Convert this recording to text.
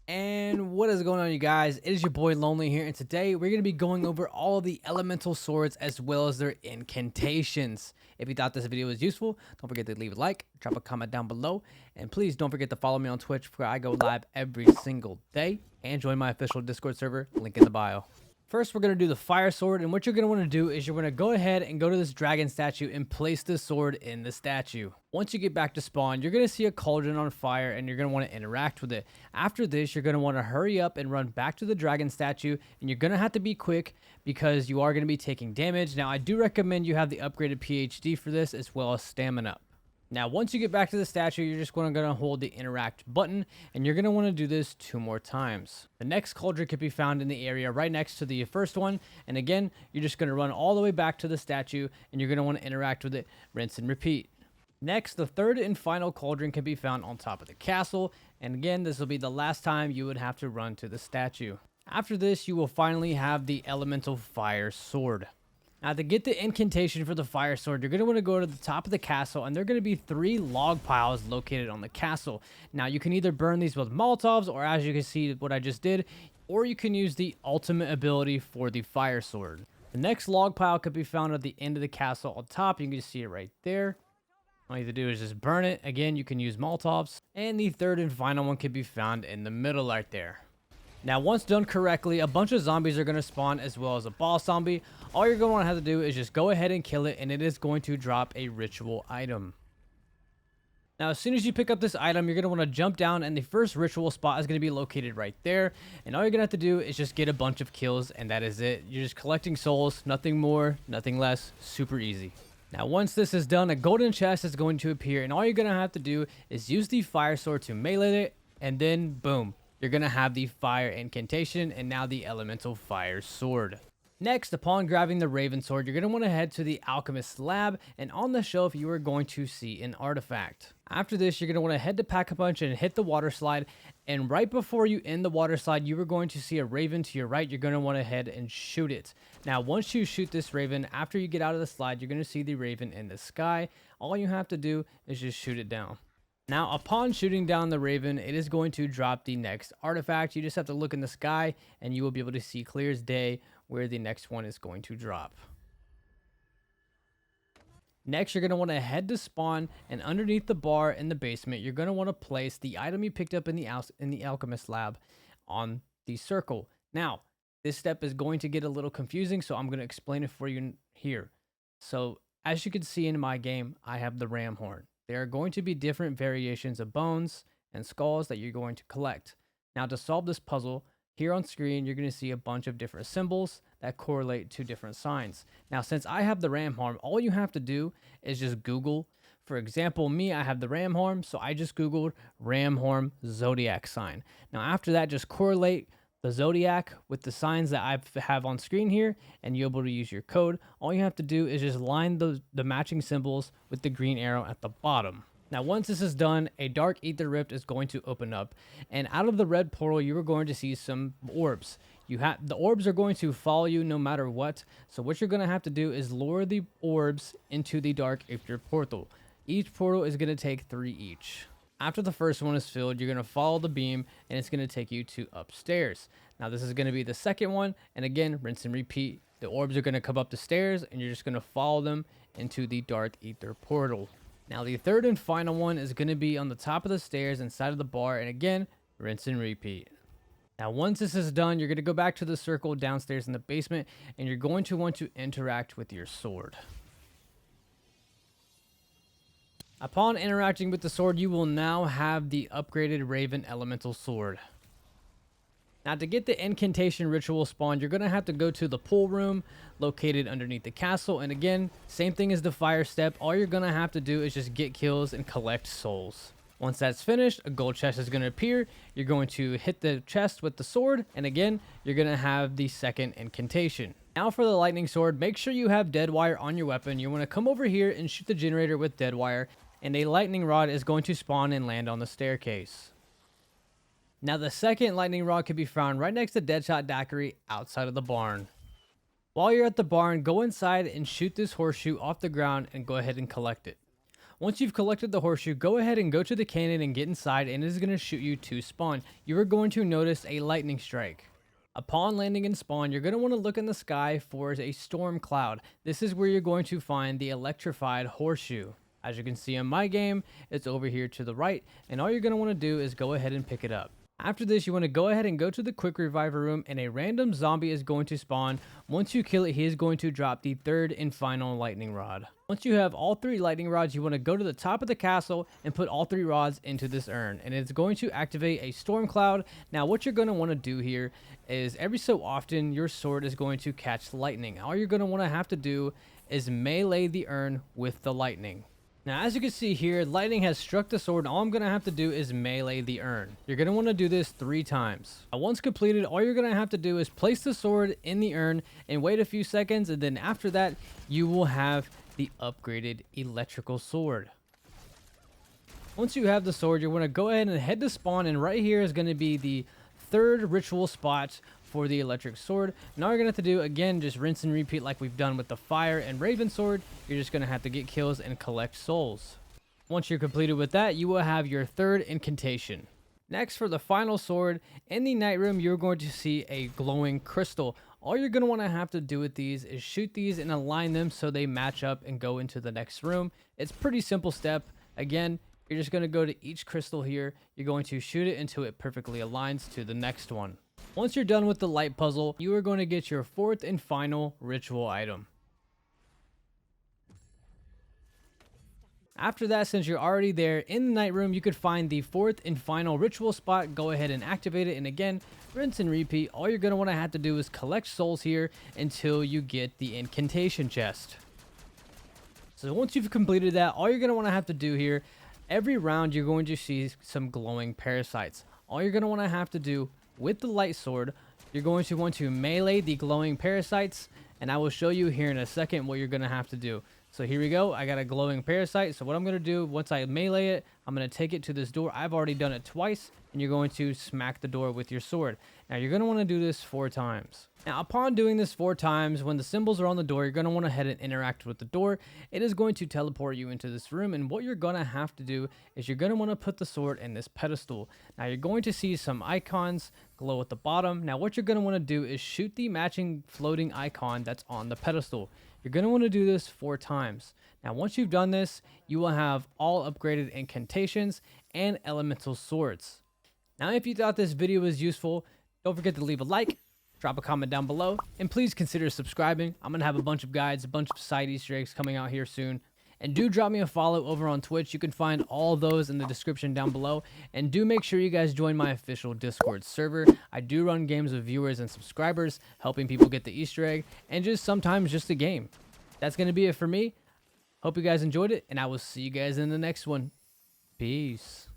And what is going on, you guys? It is your boy Lonely here, and today we're going to be going over all of the elemental swords as well as their incantations. If you thought this video was useful, don't forget to leave a like, drop a comment down below, and please don't forget to follow me on Twitch where I go live every single day, and join my official Discord server, link in the bio. First, we're going to do the fire sword, and what you're going to want to do is you're going to go ahead and go to this dragon statue and place the sword in the statue. Once you get back to spawn, you're going to see a cauldron on fire, and you're going to want to interact with it. After this, you're going to want to hurry up and run back to the dragon statue, and you're going to have to be quick because you are going to be taking damage. Now, I do recommend you have the upgraded PhD for this as well as stamina. Now, once you get back to the statue, you're just going to hold the interact button, and you're going to want to do this 2 more times. The next cauldron can be found in the area right next to the first one, and again, you're just going to run all the way back to the statue, and you're going to want to interact with it, rinse and repeat. Next, the third and final cauldron can be found on top of the castle, and again, this will be the last time you would have to run to the statue. After this, you will finally have the elemental fire sword. Now, to get the incantation for the fire sword, you're going to want to go to the top of the castle, and there are going to be 3 log piles located on the castle. Now, you can either burn these with Molotovs, or as you can see what I just did, or you can use the ultimate ability for the fire sword. The next log pile could be found at the end of the castle on top. You can just see it right there. All you have to do is just burn it. Again, you can use Molotovs. And the third and final one could be found in the middle right there. Now, once done correctly, a bunch of zombies are going to spawn as well as a boss zombie. All you're going to want to have to do is just go ahead and kill it, and it is going to drop a ritual item. Now, as soon as you pick up this item, you're going to want to jump down, and the first ritual spot is going to be located right there. And all you're going to have to do is just get a bunch of kills, and that is it. You're just collecting souls, nothing more, nothing less, super easy. Now, once this is done, a golden chest is going to appear, and all you're going to have to do is use the fire sword to melee it, and then boom. You're going to have the fire incantation and now the elemental fire sword. Next, upon grabbing the raven sword, you're going to want to head to the alchemist's lab, and on the shelf you are going to see an artifact. After this, you're going to want to head to Pack-a-Punch and hit the water slide, and right before you end the water slide, you are going to see a raven to your right. You're going to want to head and shoot it. Now, once you shoot this raven, after you get out of the slide, you're going to see the raven in the sky. All you have to do is just shoot it down. Now, upon shooting down the raven, it is going to drop the next artifact. You just have to look in the sky, and you will be able to see clear as day where the next one is going to drop. Next, you're going to want to head to spawn, and underneath the bar in the basement, you're going to want to place the item you picked up in the alchemist lab on the circle. Now, this step is going to get a little confusing, so I'm going to explain it for you here. So, as you can see in my game, I have the ram horn. There are going to be different variations of bones and skulls that you're going to collect. Now, to solve this puzzle, here on screen, you're going to see a bunch of different symbols that correlate to different signs. Now, since I have the ram horn, all you have to do is just Google. For example, me, I have the ram horn, so I just Googled ram horn zodiac sign. Now, after that, just correlate the zodiac with the signs that I have on screen here, and you're able to use your code. All you have to do is just line the matching symbols with the green arrow at the bottom. Now, once this is done, a dark ether rift is going to open up, and out of the red portal, you are going to see some orbs. The orbs are going to follow you no matter what. So what you're going to have to do is lure the orbs into the dark ether portal. Each portal is going to take 3 each. After the first one is filled, you're going to follow the beam, and it's going to take you to upstairs. Now, this is going to be the second one, and again, rinse and repeat. The orbs are going to come up the stairs, and you're just going to follow them into the dark ether portal. Now, the third and final one is going to be on the top of the stairs inside of the bar, and again, rinse and repeat. Now, once this is done, you're going to go back to the circle downstairs in the basement, and you're going to want to interact with your sword. Upon interacting with the sword, you will now have the upgraded Raven Elemental Sword. Now, to get the incantation ritual spawned, you're going to have to go to the pool room located underneath the castle. And again, same thing as the fire step. All you're going to have to do is just get kills and collect souls. Once that's finished, a gold chest is going to appear. You're going to hit the chest with the sword. And again, you're going to have the second incantation. Now for the lightning sword, make sure you have dead wire on your weapon. You want to come over here and shoot the generator with dead wire. And a lightning rod is going to spawn and land on the staircase. Now the second lightning rod can be found right next to Deadshot Daiquiri outside of the barn. While you're at the barn, go inside and shoot this horseshoe off the ground and go ahead and collect it. Once you've collected the horseshoe, go ahead and go to the cannon and get inside, and it is going to shoot you to spawn. You are going to notice a lightning strike. Upon landing in spawn, you're going to want to look in the sky for a storm cloud. This is where you're going to find the electrified horseshoe. As you can see in my game, it's over here to the right, and all you're going to want to do is go ahead and pick it up. After this, you want to go ahead and go to the quick reviver room, and a random zombie is going to spawn. Once you kill it, he is going to drop the third and final lightning rod. Once you have all 3 lightning rods, you want to go to the top of the castle and put all 3 rods into this urn, and it's going to activate a storm cloud. Now what you're going to want to do here is every so often your sword is going to catch lightning. All you're going to want to have to do is melee the urn with the lightning. Now, as you can see here, lightning has struck the sword, and all I'm going to have to do is melee the urn. You're going to want to do this 3 times. Now, once completed, all you're going to have to do is place the sword in the urn and wait a few seconds, and then after that, you will have the upgraded electrical sword. Once you have the sword, you want to go ahead and head to spawn, and right here is going to be the 3rd ritual spot for the electric sword. Now you're gonna have to do again, just rinse and repeat like we've done with the fire and raven sword. You're just gonna have to get kills and collect souls. Once you're completed with that, you will have your 3rd incantation. Next, for the final sword, in the night room, you're going to see a glowing crystal. All you're gonna want to have to do with these is shoot these and align them so they match up and go into the next room. It's a pretty simple step. Again, you're just going to go to each crystal here. You're going to shoot it until it perfectly aligns to the next one. Once you're done with the light puzzle, you are going to get your 4th and final ritual item. After that, since you're already there in the night room, you could find the 4th and final ritual spot. Go ahead and activate it, and again, rinse and repeat. All you're going to want to have to do is collect souls here until you get the incantation chest. So once you've completed that, all you're going to want to have to do here, every round you're going to see some glowing parasites. All you're going to want to have to do with the light sword, you're going to want to melee the glowing parasites, and I will show you here in a second what you're going to have to do. So here we go. I got a glowing parasite. So what I'm going to do, once I melee it, I'm going to take it to this door. I've already done it twice, and you're going to smack the door with your sword. Now you're going to want to do this 4 times. Now upon doing this 4 times, when the symbols are on the door, you're going to want to head and interact with the door. It is going to teleport you into this room, and what you're going to have to do is you're going to want to put the sword in this pedestal. Now you're going to see some icons glow at the bottom. Now what you're going to want to do is shoot the matching floating icon that's on the pedestal. You're going to want to do this 4 times. Now once you've done this, you will have all upgraded incantations and elemental swords. Now if you thought this video was useful, don't forget to leave a like, drop a comment down below, and please consider subscribing. I'm going to have a bunch of guides, a bunch of side Easter eggs coming out here soon. And do drop me a follow over on Twitch. You can find all those in the description down below. And do make sure you guys join my official Discord server. I do run games with viewers and subscribers, helping people get the Easter egg, and just sometimes just a game. That's going to be it for me. Hope you guys enjoyed it, and I will see you guys in the next one. Peace.